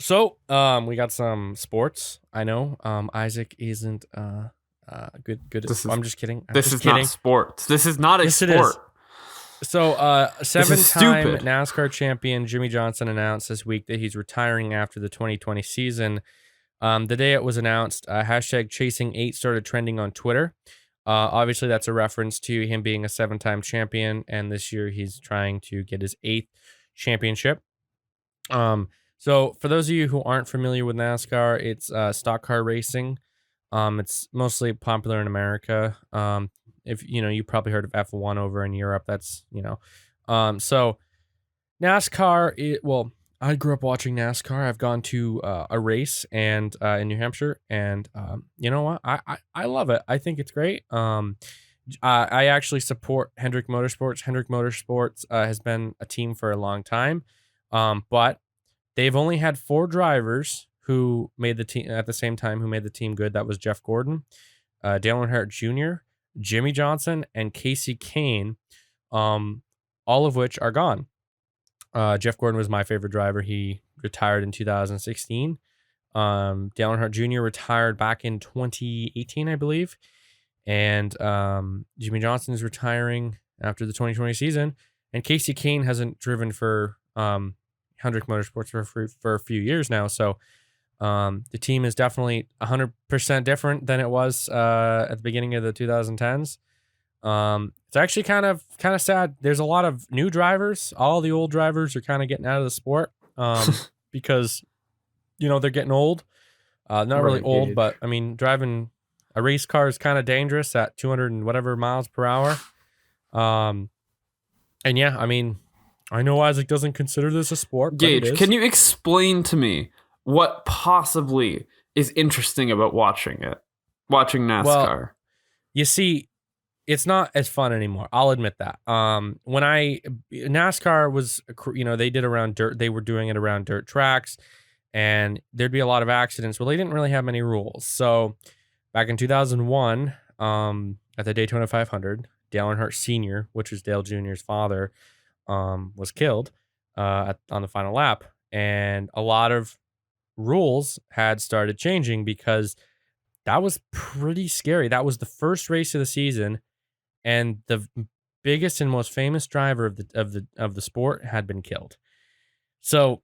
We got some sports. I know. Isaac isn't good. This is I'm just kidding. not sports. This is not a Yes, sport. it is. So, seven-time stupid. NASCAR champion Jimmie Johnson announced this week that he's retiring after the 2020 season. The day it was announced, hashtag Chasing 8 started trending on Twitter. Obviously, that's a reference to him being a 7-time champion, and this year he's trying to get his 8th championship. So for those of you who aren't familiar with NASCAR, it's stock car racing. It's mostly popular in America. If you probably heard of F1 over in Europe. That's so NASCAR. I grew up watching NASCAR. I've gone to a race and in New Hampshire, and you know what? I love it. I think it's great. I actually support Hendrick Motorsports. Hendrick Motorsports has been a team for a long time, but they've only had 4 drivers who made the team at the same time who made the team good. That was Jeff Gordon, Dale Earnhardt Jr., Jimmie Johnson, and Kasey Kahne, all of which are gone. Jeff Gordon was my favorite driver. He retired in 2016. Dale Earnhardt Jr. retired back in 2018, I believe. And Jimmie Johnson is retiring after the 2020 season. And Kasey Kahne hasn't driven for Hendrick Motorsports for a few years now. So the team is definitely 100% different than it was at the beginning of the 2010s. It's actually kind of sad. There's a lot of new drivers. All the old drivers are kind of getting out of the sport because they're getting old. Not really old, but I mean, driving a race car is kind of dangerous at 200 and whatever miles per hour. And yeah, I mean, I know Isaac doesn't consider this a sport. Gage, can you explain to me what possibly is interesting about watching NASCAR? Well, you see, it's not as fun anymore. I'll admit that. NASCAR was, they did around dirt. They were doing it around dirt tracks, and there'd be a lot of accidents. Well, they didn't really have many rules. So back in 2001, at the Daytona 500, Dale Earnhardt Sr., which was Dale Jr.'s father, was killed on the final lap, and a lot of rules had started changing because that was pretty scary. That was the first race of the season, and the biggest and most famous driver of the sport had been killed. So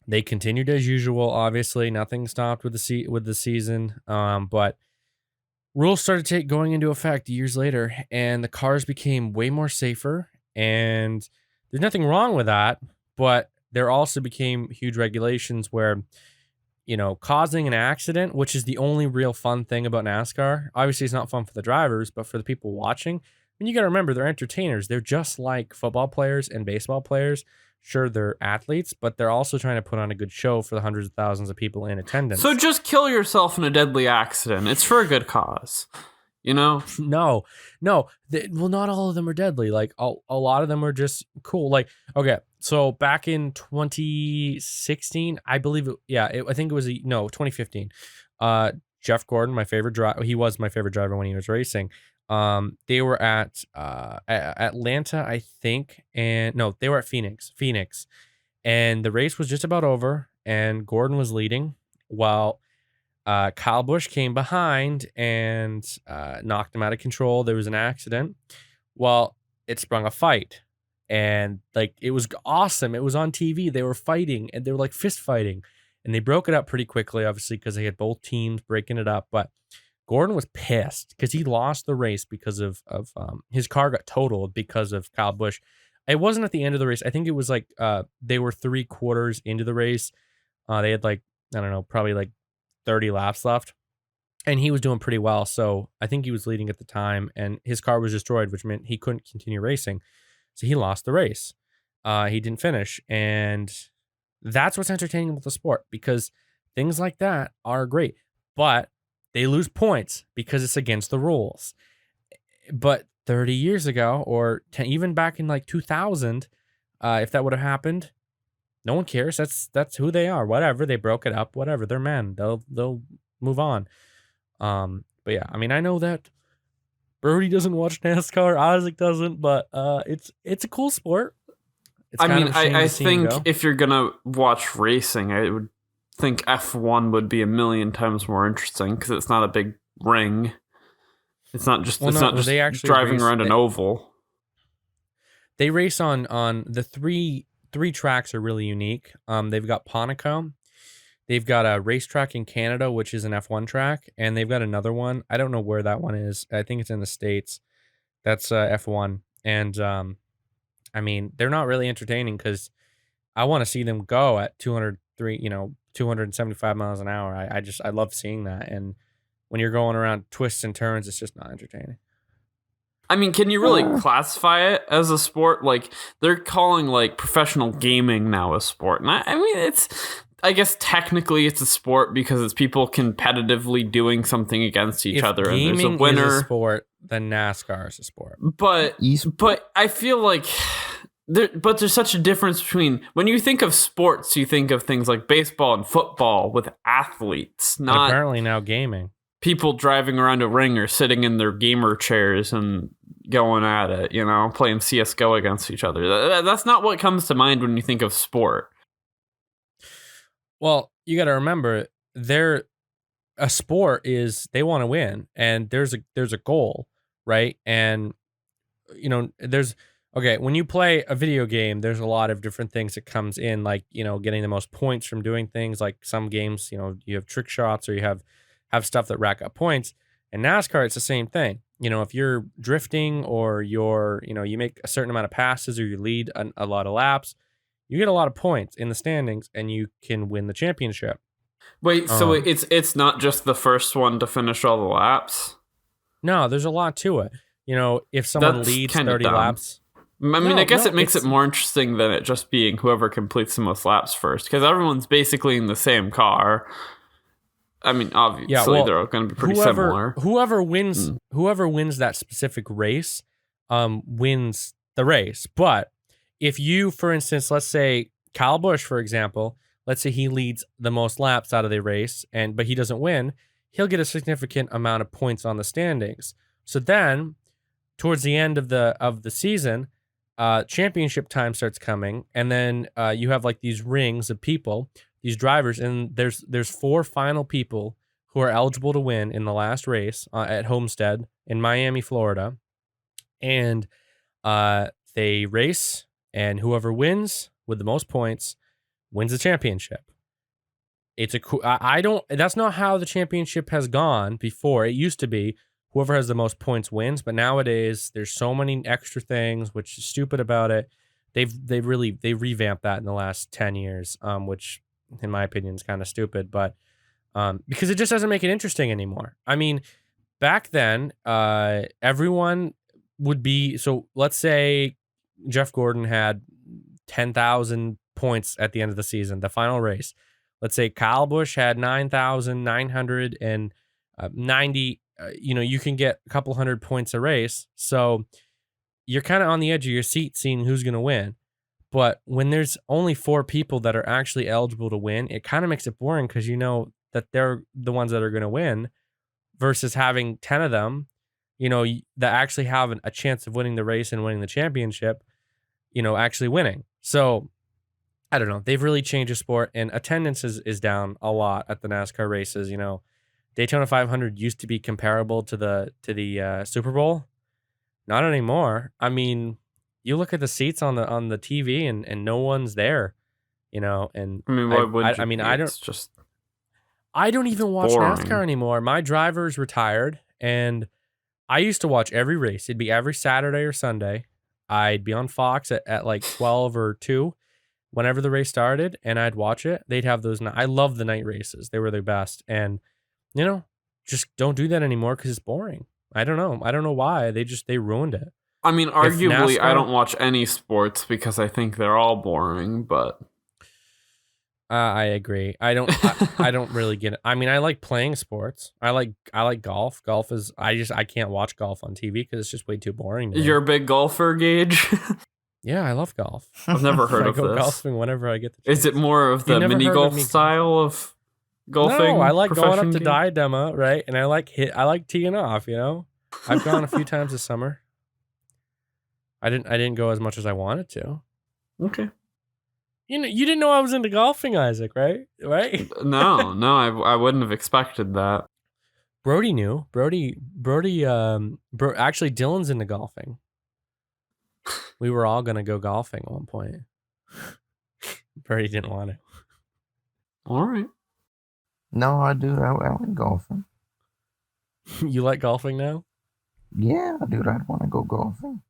they continued as usual. Obviously, nothing stopped with the season, but rules started going into effect years later, and the cars became way more safer. And there's nothing wrong with that, but there also became huge regulations where, causing an accident, which is the only real fun thing about NASCAR. Obviously, it's not fun for the drivers, but for the people watching, and you got to remember, they're entertainers. They're just like football players and baseball players. Sure, they're athletes, but they're also trying to put on a good show for the hundreds of thousands of people in attendance. So just kill yourself in a deadly accident. It's for a good cause. No. Well, not all of them are deadly. Like a lot of them are just cool. Like, okay, so back in 2016, I believe I think it was 2015. Jeff Gordon, my favorite driver. He was my favorite driver when he was racing. They were at Atlanta, I think, and no, they were at Phoenix, and the race was just about over, and Gordon was leading while Kyle Busch came behind and knocked him out of control. There was an accident. Well, it sprung a fight, and it was awesome. It was on TV. They were fighting, and they were like fist fighting, and they broke it up pretty quickly, obviously, because they had both teams breaking it up. But Gordon was pissed because he lost the race because of his car got totaled because of Kyle Busch. It wasn't at the end of the race. I think it was they were 3/4 into the race. They had I don't know, probably 30 laps left, and he was doing pretty well. So I think he was leading at the time, and his car was destroyed, which meant he couldn't continue racing. So he lost the race. He didn't finish, and that's what's entertaining about the sport, because things like that are great, but they lose points because it's against the rules. But 30 years ago, or even back in 2000, if that would have happened, no one cares. That's who they are. Whatever, they broke it up. Whatever, they're men. They'll move on. But yeah, I mean, I know that Brody doesn't watch NASCAR. Isaac doesn't, but it's a cool sport. I think if you're gonna watch racing, it would think F1 would be a million times more interesting because it's not a big ring. It's not just they actually driving race, around an oval. They race on the three tracks are really unique. They've got Pontacombe, they've got a racetrack in Canada, which is an F1 track, and they've got another one. I don't know where that one is. I think it's in the States. That's F1, and I mean, they're not really entertaining because I want to see them go at 275 miles an hour. I love seeing that, and when you're going around twists and turns, it's just not entertaining. I mean, can you really classify it as a sport? Like, they're calling, like, professional gaming now a sport. And I mean, I guess technically it's a sport because it's people competitively doing something against each other. And there's a winner. Gaming is a sport, then NASCAR is a sport. But I feel like there's such a difference between when you think of sports, you think of things like baseball and football with athletes, not and apparently now gaming. People driving around a ring or sitting in their gamer chairs and going at it, playing CSGO against each other. That's not what comes to mind when you think of sport. Well, you got to remember, a sport is they want to win, and there's a goal, right? And when you play a video game, there's a lot of different things that comes in, like getting the most points from doing things. Like some games, you have trick shots or you have stuff that rack up points. In NASCAR, it's the same thing. If you're drifting or you make a certain amount of passes or you lead a lot of laps, you get a lot of points in the standings and you can win the championship. Wait, so it's not just the first one to finish all the laps? No, there's a lot to it. If someone leads 30 laps. I guess it makes it more interesting than it just being whoever completes the most laps first, because everyone's basically in the same car. I mean, obviously they're going to be pretty similar. Whoever wins that specific race, wins the race. But if you, for instance, let's say Kyle Busch, for example, let's say he leads the most laps out of the race, but he doesn't win, he'll get a significant amount of points on the standings. So then, towards the end of the season, championship time starts coming, and then you have like these rings of people, these drivers, and there's 4 final people who are eligible to win in the last race at Homestead in Miami, Florida, and they race, and whoever wins with the most points wins the championship. It's a cool. That's not how the championship has gone before. It used to be whoever has the most points wins, but nowadays there's so many extra things, which is stupid about it. They revamped that in the last 10 years, which in my opinion is kind of stupid, but because it just doesn't make it interesting anymore. I mean, back then, everyone would be, so let's say Jeff Gordon had 10,000 points at the end of the season, the final race. Let's say Kyle Busch had 9,990. You can get a couple hundred points a race. So you're kind of on the edge of your seat seeing who's going to win. But when there's only 4 people that are actually eligible to win, it kind of makes it boring because you know that they're the ones that are going to win versus having 10 of them, that actually have a chance of winning the race and winning the championship, actually winning. So I don't know. They've really changed the sport, and attendance is down a lot at the NASCAR races. Daytona 500 used to be comparable to the Super Bowl. Not anymore. I mean, you look at the seats on the TV and no one's there, and I mean, why would you? I don't even watch boring. NASCAR anymore. My driver's retired, and I used to watch every race. It'd be every Saturday or Sunday. I'd be on Fox at like 12 or 2 whenever the race started, and I'd watch it. They'd have those. I love the night races. They were their best. And, just don't do that anymore because it's boring. I don't know. I don't know why. They ruined it. I mean, arguably, I don't watch any sports because I think they're all boring, but... I agree. I don't really get it. I mean, I like playing sports. I like golf. Golf is I can't watch golf on TV because it's just way too boring to me. You're a big golfer, Gage? Yeah, I love golf. I've never heard of this. I go this. golfing whenever I get the chance. Is it more of the mini golf style of golfing? No, I like going up to Diadema, right? And I like teeing off, I've gone a few times this summer. I didn't go as much as I wanted to. Okay. You didn't know I was into golfing, Isaac, right? Right? No, I wouldn't have expected that. Brody knew. Brody. Actually, Dylan's into golfing. We were all gonna go golfing at one point. Brody didn't want to. All right. No, I do. I like golfing. You like golfing now? Yeah, dude, I'd want to go golfing.